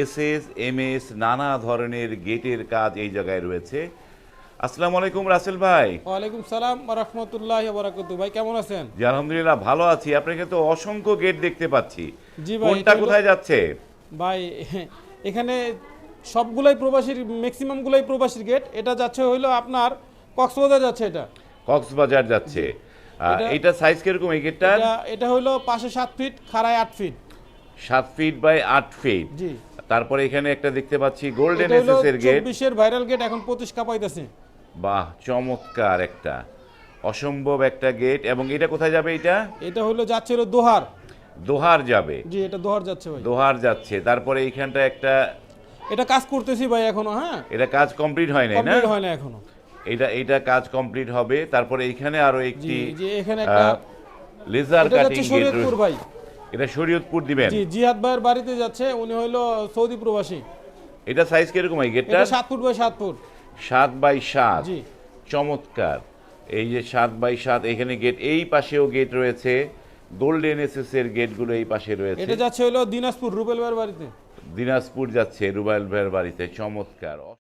SS MS নানা ধরনের গেটের কাজ এই জায়গায় রয়েছে। আসসালামু আলাইকুম রাসেল ভাই। ওয়ালাইকুম সালাম ওয়া রাহমাতুল্লাহি ওয়া বারাকাতুহু। ভাই কেমন আছেন? জি আলহামদুলিল্লাহ ভালো আছি। আপনাকে তো অসংখ্য গেট দেখতে পাচ্ছি। জি ভাই, কোনটা কোথায় যাচ্ছে? ভাই এখানে সবগুলাই প্রবাসীর, ম্যাক্সিমাম গুলাই প্রবাসীর গেট। এটা যাচ্ছে হইলো আপনার কক্সবাজার যাচ্ছে। এটা কক্সবাজার যাচ্ছে। এটা- এটা সাইজ কিরকম এই গেটটার? এটা হইলো পাশে 7 ফিট, খাড়ায় 8 ফিট। 7 feet by 8 feet. জি, তারপরে এখানে একটা দেখতে পাচ্ছি গোল্ডেন এটা হইলো এসএস এর গেট। 24 ভাইরাল গেট, এখন 25 কাপাইতেছে। বাহ, চমৎকার একটা অসম্ভব একটা গেট। এবং এটা কোথায় যাবে? এটা এটা হইলো যাচ্ছে হলো দোহার। দোহার যাবে। জি, এটা দোহার যাচ্ছে ভাই। দোহার যাচ্ছে। তারপরে এইখানটা একটা, এটা কাজ করতেছি ভাই এখনো। হ্যাঁ, এটা কাজ কমপ্লিট হয় নাই না? কমপ্লিট হয় না এখনো। এটা কাজ কমপ্লিট হবে। তারপরে এইখানে আরো জি একটি জি, এখানে একটা, লেজার এটা কাটিং যাচ্ছে গেট শরীয়তপুর ভাই। এটা শরীয়তপুর দিবেন। জি, জিহাদ ভাইয়ের বাড়িতে যাচ্ছে। উনি হইলো সৌদি প্রবাসী। এটা সাইজ কিরকম এই গেটটা? এটা 7 ফুট বাই 7 ফুট। 7 বাই 7। জি, চমৎকার। এই যে 7 বাই 7, এখানে গেট, এই পাশেও গেট রয়েছে। গোল্ডেন এসএস এর গেটগুলো এই পাশে রয়েছে। এটা যাচ্ছে হইলো দিনাজপুর রুবেল ভাইয়ের বাড়িতে। দিনাজপুর যাচ্ছে রুবাইল ভাইয়ের বাড়িতে। চমৎকার।